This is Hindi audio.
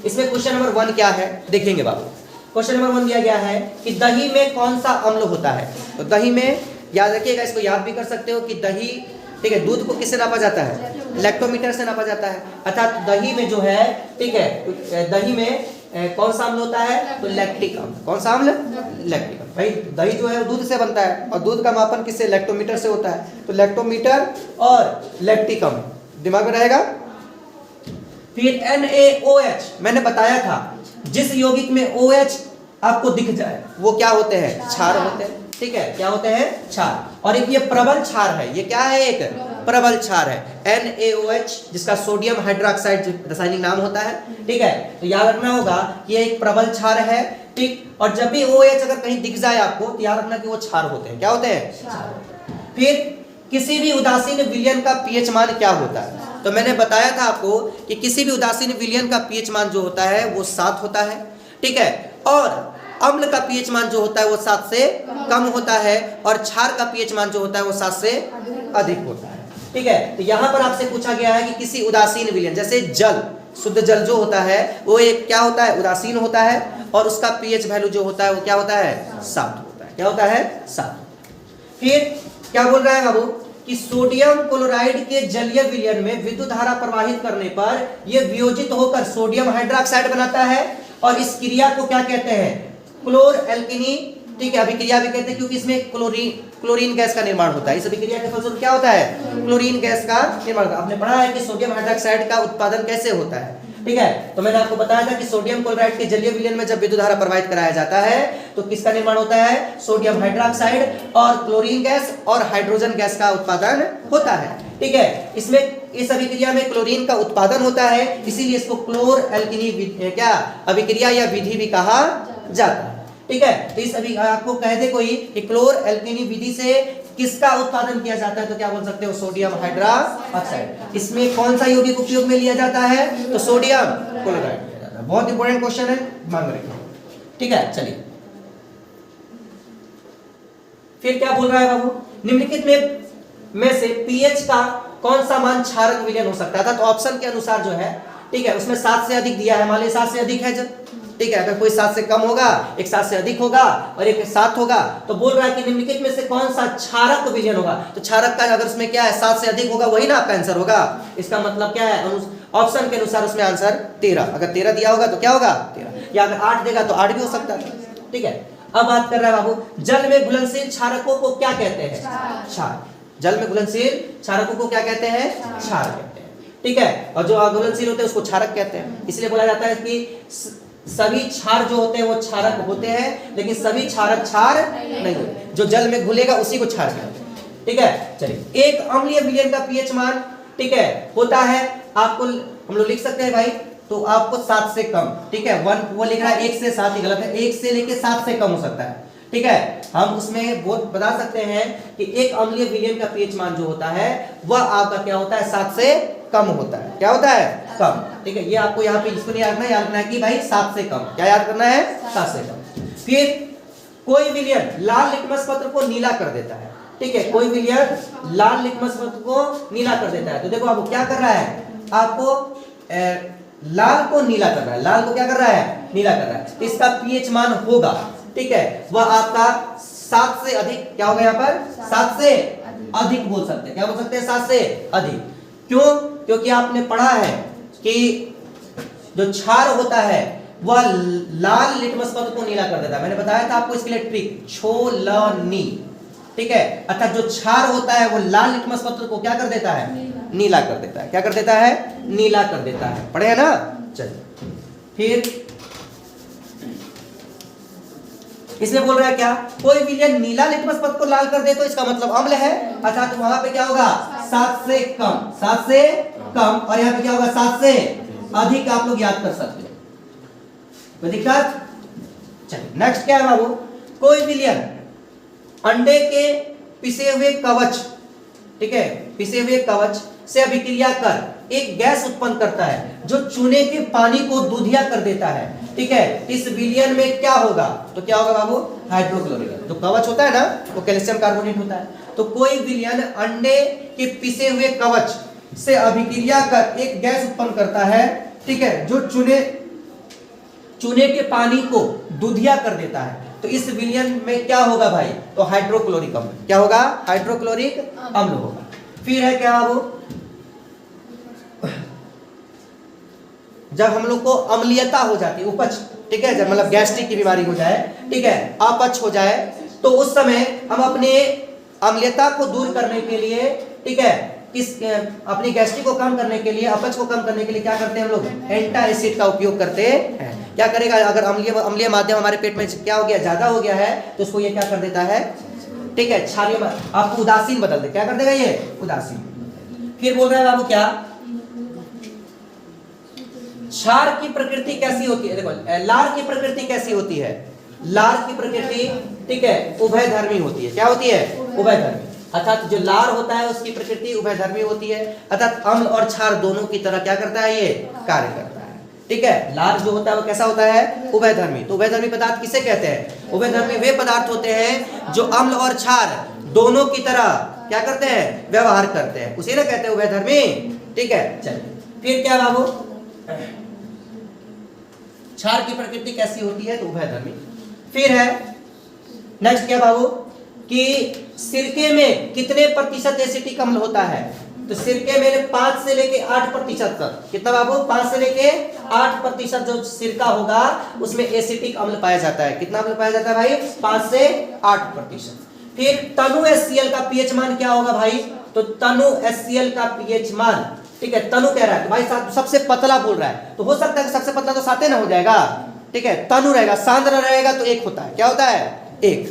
इसमें क्वेश्चन नंबर 1 क्या है देखेंगे बाबू। क्वेश्चन नंबर 1 दिया गया है कि दही में कौन सा अम्ल होता है। तो दही में याद रखिएगा, इसको याद भी कर सकते हो कि दही, ठीक है, दूध को किससे नापा जाता है, लैक्टोमीटर से नापा जाता है। अर्थात दही में जो है, ठीक है, दही में कौन सा अम्ल होता है, तो लैक्टिक अम्ल। कौन सा अम्ल, लैक्टिक अम्ल। भाई दही जो है वो दूध से बनता है और दूध का मापन किससे, लैक्टोमीटर से होता है। तो लैक्टोमीटर और लैक्टिक अम्ल दिमाग में रहेगा। फिर NaOH, मैंने बताया था जिस यौगिक में OH आपको दिख जाए वो क्या होते हैं, क्षार होते हैं। ठीक है, क्या होते हैं, क्षार। और एक ये प्रबल क्षार है, ये क्या है, एक प्रबल क्षार है NaOH, जिसका सोडियम हाइड्रोक्साइड रासायनिक नाम होता है। ठीक है, तो याद रखना होगा कि ये एक प्रबल क्षार है। ठीक, और जब भी OH अगर कहीं दिख जाए आपको तो याद रखना कि वो क्षार होते हैं। क्या होते हैं। फिर किसी भी उदासीन विलयन का pH मान क्या होता है। तो मैंने बताया था आपको कि किसी भी उदासीन विलयन का pH मान जो होता है वो 7 होता है। ठीक है, और अम्ल का pH मान जो होता है वो 7 से कम होता है और क्षार का pH मान जो होता है वो 7 से अधिक होता है। ठीक है, तो यहाँ पर आपसे पूछा गया है कि किसी उदासीन विलयन, जैसे जल, शुद्ध जल जो होता है वो एक क्या होता है, उदासीन होता है और उसका pH वैल्यू जो होता है वो क्या होता है, 7 होता है। क्या होता है, 7। फिर क्या बोल रहा है बाबू कि सोडियम क्लोराइड के जलीय विलयन में विद्युत धारा प्रवाहित करने पर यह वियोजित होकर सोडियम हाइड्रोक्साइड बनाता है और इस क्रिया को क्या कहते हैं, क्लोर एल्केनी। ठीक है, अभिक्रिया भी कहते हैं क्योंकि इसमें क्लोरीन गैस का निर्माण होता है। इस अभिक्रिया के फलस्वरूप क्या होता है, क्लोरीन गैस का निर्माण होता है। आपने पढ़ा है कि सोडियम हाइड्रोक्साइड का उत्पादन कैसे होता है। ठीक है, तो मैंने आपको बताया था कि सोडियम क्लोराइड के जलीय विलयन में जब विद्युत धारा प्रवाहित कराया जाता है तो किसका निर्माण होता है, सोडियम हाइड्रोक्साइड और क्लोरीन गैस और हाइड्रोजन गैस का उत्पादन होता है। ठीक है, इसमें इस अभिक्रिया में क्लोरीन का उत्पादन होता है, इसीलिए इसको क्लोर एल्केनी क्या अभिक्रिया या विधि भी कहा जाता है। ठीक है, तो इस अभी आपको कह दे कोई कि क्लोर एल्केनी विधि से किसका उत्पादन किया जाता है, तो क्या बोल सकते हो, सोडियम हाइड्रोक्साइड। इसमें कौन सा यौगिक उपयोग में लिया जाता है, तो सोडियम क्लोराइड लिया जाता है। बहुत इंपॉर्टेंट क्वेश्चन है, मांग रहे। ठीक है, चलिए फिर क्या बोल रहा है बाबू, निम्नलिखित में से pH का कौन सा मान क्षारक विलयन हो सकता था। तो ऑप्शन के अनुसार जो है, ठीक है, उसमें 7 से अधिक दिया है, मान लीजिए 7 से अधिक है जब, ठीक है, अगर कोई 7 से कम होगा, एक 7 से अधिक होगा और एक 7 होगा, तो बोल रहा है कि निम्नलिखित में से कौन सा क्षारक विलयन होगा। तो क्षारक का अगर उसमें क्या है, 7 से अधिक होगा, वही ना आपका आंसर होगा। इसका मतलब क्या है, ऑप्शन के अनुसार उसमें आंसर 13। अगर 13 दिया होगा तो क्या होगा, 13, या अगर 8 देगा तो 8 भी हो सकता है। ठीक है, अब बात कर रहा है बाबू, जल में घुलनशील क्षारकों को क्या कहते हैं, क्षार। जल में घुलनशील क्षारकों को क्या कहते हैं, क्षार कहते हैं। ठीक है, और जो अघुलनशील होते हैं उसको क्षारक कहते हैं। इसलिए बोला जाता है कि सभी क्षार जो होते हैं वो क्षारक होते हैं, लेकिन सभी क्षारक क्षार नहीं होते। जो जल में घुलेगा उसी को क्षार कहते हैं। ठीक है, चलिए एक अम्लीय विलयन का pH मान, ठीक है, होता है, आपको हम लोग लिख सकते हैं भाई, तो आपको 7 से कम। ठीक है, 1 वो लिख रहा है 1 से 7 ही गलत है, 1 से लेके 7 से कम हो सकता है। ठीक है, हम उसमें बहुत बता सकते हैं कि एक अम्लीय विलयन का pH मान जो होता है वह आपका क्या होता है, 7 से कम होता है। क्या होता है, कम। ठीक है, ये आपको यहाँ पे इसको नहीं याद रखना है, याद रखना है कि भाई 7 से कम। क्या याद करना है, 7 से कम। फिर कोई विलयन लाल लिटमस पत्र को नीला कर देता है। ठीक है, कोई विलयन लाल लिटमस पत्र को नीला कर देता है। तो देखो आपको क्या कर रहा है, आपको लाल को नीला कर रहा है, लाल को क्या कर रहा है, नीला कर रहा है। इसका pH मान होगा, ठीक है, वह आपका 7 से अधिक, क्या होगा यहाँ पर, 7 से अधिक बोल सकते हैं। क्या बोल सकते हैं, 7 से अधिक। क्यों, क्योंकि आपने पढ़ा है कि जो क्षार होता है वह लाल लिटमस पत्र को नीला कर देता है। मैंने बताया था आपको इसके लिए ट्रिक, छोलनी। ठीक है, अर्थात जो क्षार होता है वो लाल लिटमस पत्र को क्या कर देता है, नीला कर देता है। क्या कर देता है, नीला कर देता है। पढ़े है ना। चलिए फिर इसमें बोल रहा है क्या, कोई विलयन नीला लिटमस पत्र को लाल कर दे तो इसका मतलब अम्ल है, अर्थात वहां पे क्या होगा, 7 से कम, 7 से कम, और यहाँ पे क्या होगा, 7 से अधिक। आप लोग याद कर सकते हो, कोई दिक्कत। चलिए नेक्स्ट क्या है बाबू, कोई विलयन अंडे के पिसे हुए कवच, ठीक है, पिसे हुए कवच से अभिक्रिया कर एक गैस उत्पन्न करता है जो चूने के पानी को दूधिया कर देता है। ठीक है, इस विलयन में क्या होगा, तो क्या होगा बाबू, हाइड्रोक्लोरिक। जो कवच होता है ना वो कैल्शियम कार्बोनेट होता है। तो कोई विलयन अंडे के पिसे हुए कवच से अभिक्रिया कर एक गैस उत्पन्न करता है, ठीक है, जो चूने चूने के पानी को दूधिया कर देता है, तो इस विलयन में क्या होगा भाई? तो हाइड्रोक्लोरिक अम्ल। क्या होगा? हाइड्रोक्लोरिक अम्ल होगा। फिर है क्या बाबू? जब हम लोग को अम्लीयता हो जाती है, उपच, ठीक है, जब मतलब गैस्ट्रिक की बीमारी हो जाए, ठीक है, अपच हो जाए, तो उस समय हम अपने अम्लीयता को दूर करने के लिए, ठीक है, अपनी गैस्ट्रिक को कम करने के लिए, अपच को कम करने के लिए क्या करते हैं हम लोग? एंटासिड का उपयोग करते हैं। क्या करेगा? अगर अम्लीय माध्यम हमारे पेट में क्या हो गया, ज्यादा हो गया है, तो उसको ये क्या कर देता है, ठीक है, क्षारीय, आपको उदासीन बदल दे। क्या कर देगा ये? उदासीन। फिर बोल रहा है बाबू क्या? क्षार की प्रकृति कैसी होती है? देखो, लार की प्रकृति कैसी होती है? लार की प्रकृति, ठीक है, उभयधर्मी होती है। क्या होती है? उभयधर्मी। अर्थात जो लार होता है उसकी प्रकृति उभयधर्मी होती है, अर्थात अम्ल और क्षार दोनों की तरह क्या करता है? ये कार्य करता है, ठीक है। लार जो होता है वो कैसा होता है? उभयधर्मी। तो उभयधर्मी पदार्थ किसे कहते हैं? उभयधर्मी वे पदार्थ होते हैं जो अम्ल और क्षार दोनों की तरह क्या करते हैं? व्यवहार करते हैं, उसे ना कहते हैं उभयधर्मी, ठीक है। चलिए, फिर क्या बाबू? क्षार की प्रकृति कैसी होती है? तो उभयधर्मी। फिर है नेक्स्ट क्या बाबू? कि सिरके में कितने प्रतिशत एसिटिक अम्ल होता है? तो सिरके में 5 से लेके 8% तक। कितना बाबू? 5 से लेके 8% जो सिरका होगा उसमें एसिटिक अम्ल पाया जाता है। कितना अम्ल पाया जाता है भाई? 5 से 8%। फिर तनु HCl का पीएच मान क्या होगा भाई? तो तनु HCl का पीएच मान, ठीक है, तनु कह रहा है तो भाई सबसे पतला बोल रहा है, तो हो सकता है सबसे पतला तो 7 ना हो जाएगा, ठीक है, तनु रहेगा, सांद्र रहेगा तो 1 होता है। क्या होता है? 1।